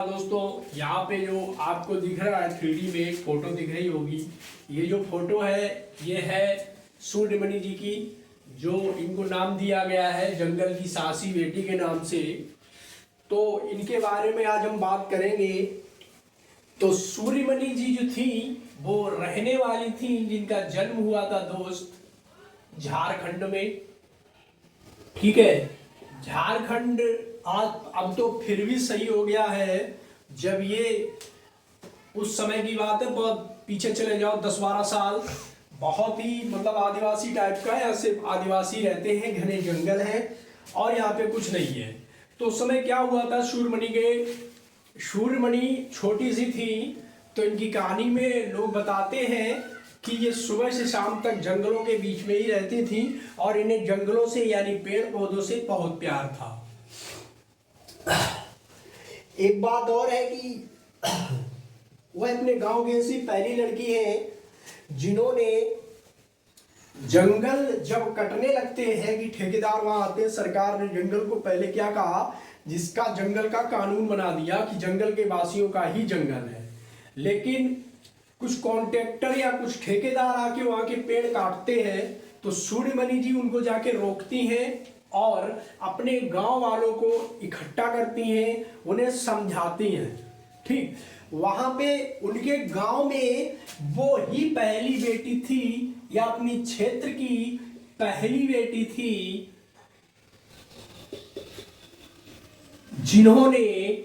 दोस्तों यहाँ पे जो आपको दिख रहा है 3D में एक फोटो दिख रही होगी। ये जो फोटो है ये है सूर्यमणि जी की, जो इनको नाम दिया गया है जंगल की सासी बेटी के नाम से। तो इनके बारे में आज हम बात करेंगे। तो सूर्यमणि जी जो थी वो रहने वाली थी, जिनका जन्म हुआ था दोस्त झारखंड में। ठीक है, झारखंड आज अब तो फिर भी सही हो गया है। जब ये उस समय की बात है, बहुत पीछे चले जाओ 10-12 साल, बहुत ही मतलब आदिवासी टाइप का है। यहाँ सिर्फ आदिवासी रहते हैं, घने जंगल हैं और यहाँ पे कुछ नहीं है। तो उस समय क्या हुआ था, सूर्यमणि छोटी सी थी। तो इनकी कहानी में लोग बताते हैं कि ये सुबह से शाम तक जंगलों के बीच में ही रहती थी और इन्हें जंगलों से यानी पेड़ पौधों से बहुत प्यार था। एक बात और है कि वह अपने गांव की ऐसी पहली लड़की है जिन्होंने जंगल जब कटने लगते हैं कि ठेकेदार वहां आते हैं, सरकार ने जंगल को पहले क्या कहा, जिसका जंगल का कानून बना दिया कि जंगल के वासियों का ही जंगल है। लेकिन कुछ कॉन्ट्रैक्टर या कुछ ठेकेदार आके वहां के पेड़ काटते हैं, तो सूर्यमणि जी उनको जाके रोकती हैं और अपने गांव वालों को इकट्ठा करती हैं, उन्हें समझाती हैं। ठीक, वहां पे उनके गांव में वो ही पहली बेटी थी या अपनी क्षेत्र की पहली बेटी थी जिन्होंने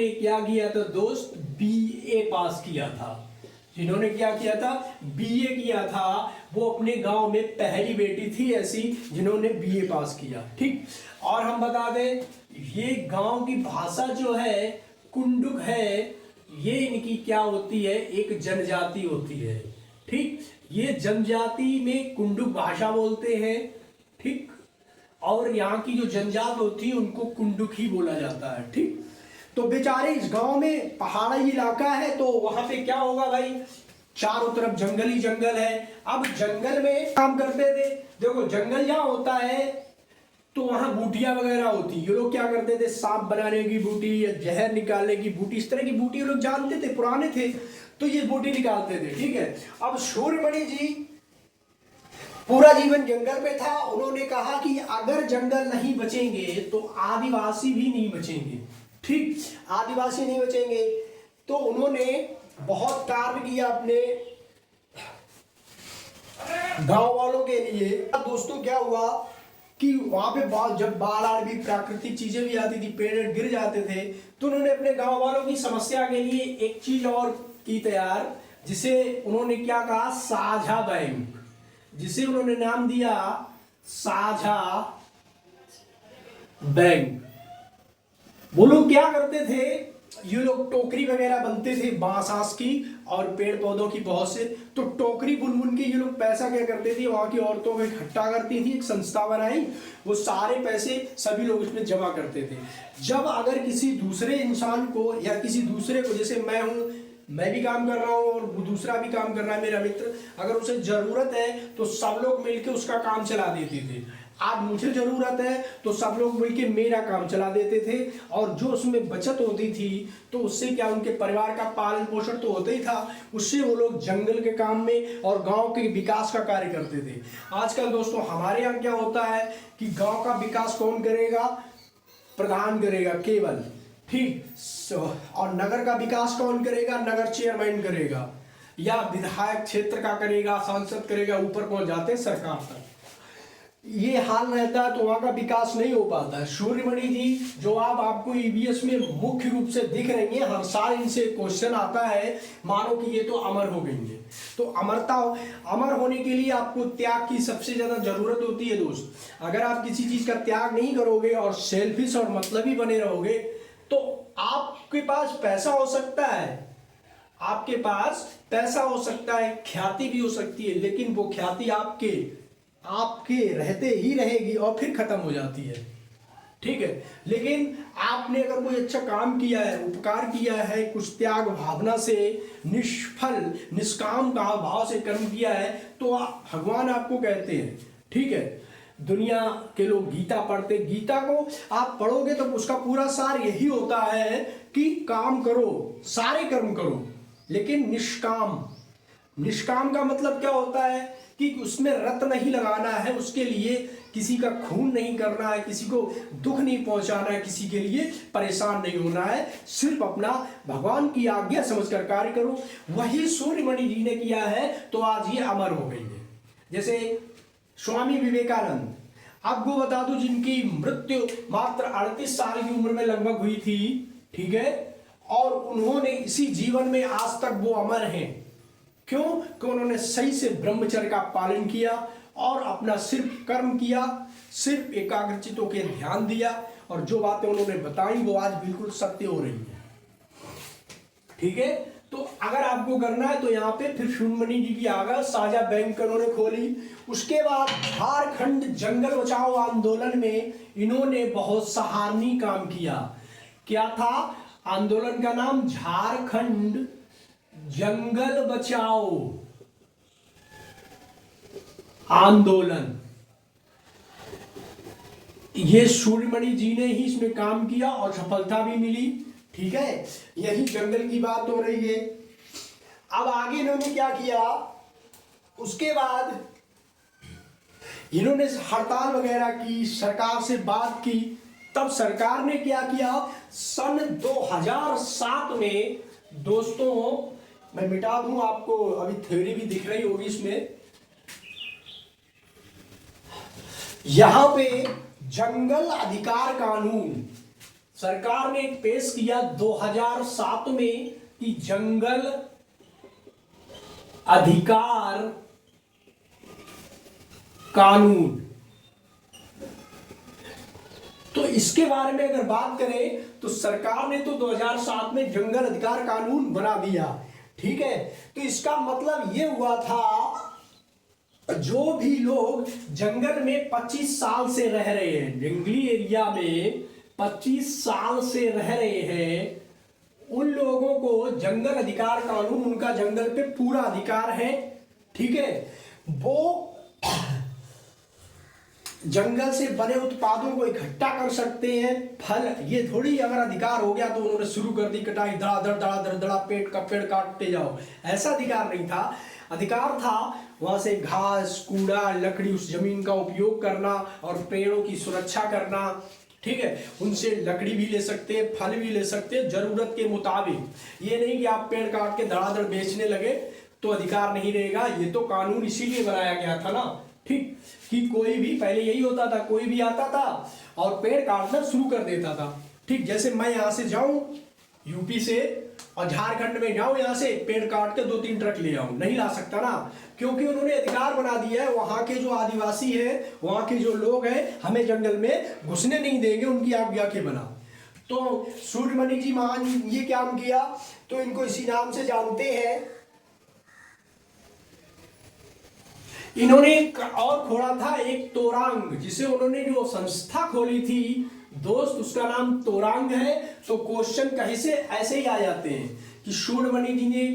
क्या किया था दोस्त, बीए पास किया था। जिन्होंने क्या किया था, बीए किया था। वो अपने गांव में पहली बेटी थी ऐसी जिन्होंने बीए पास किया। ठीक, और हम बता दें ये गांव की भाषा जो है कुंडुक है। ये इनकी क्या होती है, एक जनजाति होती है। ठीक, ये जनजाति में कुंडुक भाषा बोलते हैं। ठीक, और यहाँ की जो जनजात होती है उनको कुंडुक ही बोला जाता है। ठीक, तो बेचारे इस गांव में पहाड़ी इलाका है, तो वहां पे क्या होगा भाई, चारों तरफ जंगल ही जंगल है। अब जंगल में काम करते थे, देखो जंगल जहां होता है तो वहां बूटियां वगैरह होती। ये लोग क्या करते थे, सांप बनाने की बूटी या जहर निकालने की बूटी, इस तरह की बूटी ये लोग जानते थे, पुराने थे, तो ये बूटी निकालते थे। ठीक है, अब सूर्यमणि जी पूरा जीवन जंगल पे था। उन्होंने कहा कि अगर जंगल नहीं बचेंगे तो आदिवासी भी नहीं बचेंगे। ठीक, आदिवासी नहीं बचेंगे, तो उन्होंने बहुत कार्य किया अपने गांव वालों के लिए। दोस्तों क्या हुआ कि वहां पे जब बाढ़ आ भी, प्राकृतिक चीजें भी आती थी, पेड़ गिर जाते थे, तो उन्होंने अपने गांव वालों की समस्या के लिए एक चीज और की तैयार, जिसे उन्होंने क्या कहा, साझा बैंक, जिसे उन्होंने नाम दिया साझा बैंक। वो लोग क्या करते थे, ये लोग टोकरी वगैरह बनते थे बांस की और पेड़ पौधों की बहुत से, तो टोकरी बुन बुन के ये लोग पैसा क्या करते थे, वहां की औरतों को इकट्ठा करती थी, एक संस्था बनाई, वो सारे पैसे सभी लोग उसमें जमा करते थे। जब अगर किसी दूसरे इंसान को या किसी दूसरे को, जैसे मैं हूं, मैं भी काम कर रहा हूं और दूसरा भी काम कर रहा है मेरा मित्र, अगर उसे जरूरत है तो सब लोग मिलकर उसका काम चला देते थे। आज मुझे जरूरत है तो सब लोग मिलकर मेरा काम चला देते थे, और जो उसमें बचत होती थी तो उससे क्या, उनके परिवार का पालन पोषण तो होता ही था, उससे वो लोग जंगल के काम में और गांव के विकास का कार्य करते थे। आजकल दोस्तों हमारे यहाँ क्या होता है कि गांव का विकास कौन करेगा, प्रधान करेगा केवल। ठीक, और नगर का विकास कौन करेगा, नगर चेयरमैन करेगा, या विधायक क्षेत्र का करेगा, सांसद करेगा, ऊपर पहुंच जाते हैं सरकार तक। ये हाल रहता है तो वहां का विकास नहीं हो पाता है। सूर्यमणि जी जो आपको ईवीएस में मुख्य रूप से दिख रही है, हर साल इनसे क्वेश्चन आता है, मानो कि ये तो अमर हो गई है। तो अमर होने के लिए आपको त्याग की सबसे ज्यादा जरूरत होती है दोस्त। अगर आप किसी चीज का त्याग नहीं करोगे और सेल्फिश और मतलबी बने रहोगे, तो आपके पास पैसा हो सकता है, आपके पास पैसा हो सकता है, ख्याति भी हो सकती है, लेकिन वो ख्याति आपके रहते ही रहेगी और फिर खत्म हो जाती है। ठीक है, लेकिन आपने अगर कोई अच्छा काम किया है, उपकार किया है, कुछ त्याग भावना से, निष्काम भाव से कर्म किया है, तो भगवान आपको कहते हैं। ठीक है, दुनिया के लोग गीता पढ़ते। गीता को आप पढ़ोगे तो उसका पूरा सार यही होता है कि काम करो, सारे कर्म करो, लेकिन निष्काम। निष्काम का मतलब क्या होता है कि उसमें रत नहीं लगाना है, उसके लिए किसी का खून नहीं करना है, किसी को दुख नहीं पहुंचाना है, किसी के लिए परेशान नहीं होना है, सिर्फ अपना भगवान की आज्ञा समझकर कार्य करो। वही सूर्यमणि जी ने किया है तो आज ये अमर हो गई है। जैसे स्वामी विवेकानंद, आपको बता दूं, जिनकी मृत्यु मात्र 38 साल की उम्र में लगभग हुई थी, ठीक है, और उन्होंने इसी जीवन में आज तक वो अमर हैं। क्यों? कि उन्होंने सही से ब्रह्मचर्य का पालन किया और अपना सिर्फ कर्म किया, सिर्फ एकाग्रचित होकर ध्यान दिया, और जो बातें उन्होंने बताई वो आज बिल्कुल सत्य हो रही है। ठीक है, तो अगर आपको करना है तो यहाँ पे फिर सूर्यमणि जी की आगा साझा बैंक उन्होंने खोली। उसके बाद झारखंड जंगल बचाओ आंदोलन में इन्होंने बहुत सराहनीय काम किया। क्या था आंदोलन का नाम? झारखंड जंगल बचाओ आंदोलन। ये सूर्यमणि जी ने ही इसमें काम किया और सफलता भी मिली। ठीक है, यही जंगल की बात हो रही है। अब आगे इन्होंने क्या किया? उसके बाद इन्होंने हड़ताल वगैरह की, सरकार से बात की। तब सरकार ने क्या किया? सन 2007 में, दोस्तों मैं मिटा दूं, आपको अभी थ्योरी भी दिख रही होगी इसमें, यहां पे जंगल अधिकार कानून सरकार ने पेश किया 2007 में कि जंगल अधिकार कानून। तो इसके बारे में अगर बात करें तो सरकार ने तो 2007 में जंगल अधिकार कानून बना दिया। ठीक है, तो इसका मतलब ये हुआ था जो भी लोग जंगल में 25 साल से रह रहे हैं, जंगली एरिया में 25 साल से रह रहे हैं, उन लोगों को जंगल अधिकार कानून, उनका जंगल पे पूरा अधिकार है। ठीक है, वो जंगल से बने उत्पादों को इकट्ठा कर सकते हैं, फल। ये थोड़ी अगर अधिकार हो गया तो उन्होंने शुरू कर दी कटाई, धड़ा पेड़ काटते जाओ, ऐसा अधिकार नहीं था। अधिकार था वहां से घास, कूड़ा, लकड़ी, उस जमीन का उपयोग करना और पेड़ों की सुरक्षा करना। ठीक है, उनसे लकड़ी भी ले सकते हैं, फल भी ले सकते हैं जरूरत के मुताबिक। ये नहीं कि आप पेड़ काट के धड़ाधड़ बेचने लगे तो अधिकार नहीं रहेगा। ये तो कानून इसीलिए बनाया गया था ना, ठीक, कि कोई भी, पहले यही होता था, कोई भी आता था और पेड़ काटना शुरू कर देता था। ठीक, जैसे मैं यहां से जाऊं यूपी से और झारखंड में जाऊं, यहां से पेड़ काट के 2-3 ट्रक ले आऊं, नहीं ला सकता ना, क्योंकि उन्होंने अधिकार बना दिया है। वहां के जो आदिवासी है, वहां के जो लोग हैं, हमें जंगल में घुसने नहीं देंगे उनकी आज्ञा के बिना। तो सूर्यमणि जी महान ये काम किया, तो इनको इसी नाम से जानते हैं। इन्होंने एक और खोला था, एक तोरांग, जिसे उन्होंने जो संस्था खोली थी दोस्त, उसका नाम तोरांग है। तो क्वेश्चन कहीं से ऐसे ही आ जाते हैं कि सूर्यमणि जी ने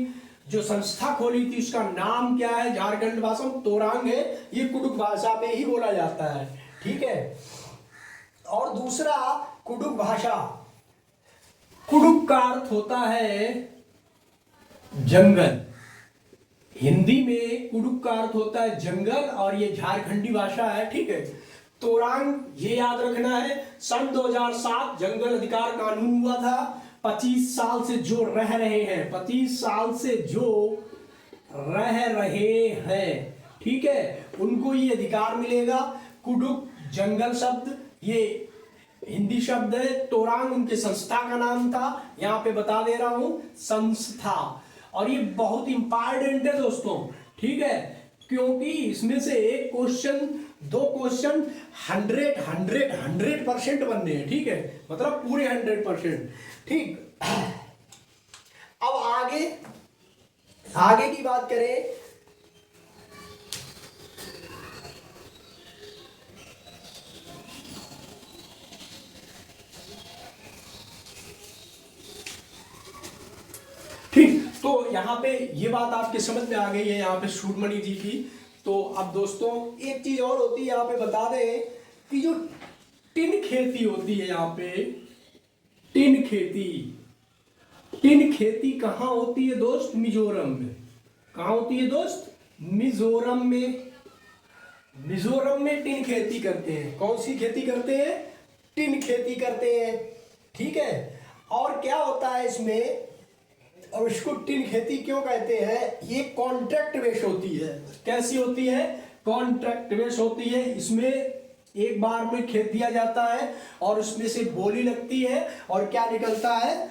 जो संस्था खोली थी उसका नाम क्या है? झारखंड भाषा में तोरांग है, ये कुडुक भाषा में ही बोला जाता है। ठीक है, और दूसरा कुडुक भाषा, कुडुक का अर्थ होता है जंगल। हिंदी में कुडुक का अर्थ होता है जंगल, और ये झारखंडी भाषा है। ठीक है, तोरांग ये याद रखना है। सन 2007 जंगल अधिकार कानून हुआ था। 25 साल से जो रह रहे हैं, 25 साल से जो रह रहे हैं, ठीक है, उनको ये अधिकार मिलेगा। कुडुक जंगल शब्द ये हिंदी शब्द है, तोरांग उनके संस्था का नाम था, यहाँ पे बता दे रहा हूं, संस्था। और ये बहुत इंपॉर्टेंट है दोस्तों, ठीक है, क्योंकि इसमें से एक क्वेश्चन, 2 क्वेश्चन 100% बनने हैं। ठीक है, मतलब पूरे 100%। ठीक, अब आगे की बात करें, ठीक, तो यहाँ पे ये बात आपके समझ में आ गई है यहाँ पे सूर्यमणि जी की। तो अब दोस्तों एक चीज और होती है यहाँ पे बता दें कि जो टिन खेती होती है यहाँ पे, टिन खेती कहाँ होती है दोस्त? मिजोरम में। कहाँ होती है दोस्त? मिजोरम में। मिजोरम में टिन खेती करते हैं। कौन सी खेती करते हैं? टिन खेती करते हैं, ठीक है। और क्या होता है इसमें, और इसको टिन खेती क्यों कहते हैं? ये कॉन्ट्रैक्ट बेस होती है। कैसी होती है? कॉन्ट्रैक्ट बेस होती है। इसमें एक बार में खेत दिया जाता है और उसमें से बोली लगती है और क्या निकलता है,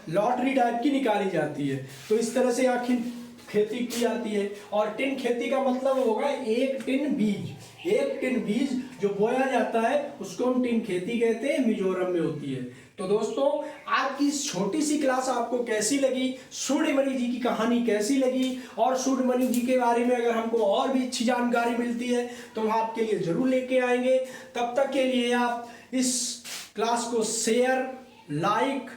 लॉटरी टाइप की निकाली जाती है। तो इस तरह से आखिर खेती की जाती है। और टिन खेती का मतलब होगा एक टिन बीज। एक टिन बीज जो बोया जाता है उसको हम टिन खेती कहते हैं, मिजोरम में होती है। तो दोस्तों आज की छोटी सी क्लास आपको कैसी लगी, सूर्यमणि जी की कहानी कैसी लगी, और सूर्यमणि जी के बारे में अगर हमको और भी अच्छी जानकारी मिलती है तो हम आपके लिए जरूर लेके आएंगे। तब तक के लिए आप इस क्लास को शेयर, लाइक,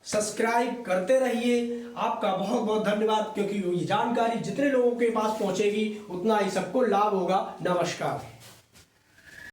सब्सक्राइब करते रहिए। आपका बहुत बहुत धन्यवाद, क्योंकि ये जानकारी जितने लोगों के पास पहुंचेगी उतना ही सबको लाभ होगा। नमस्कार।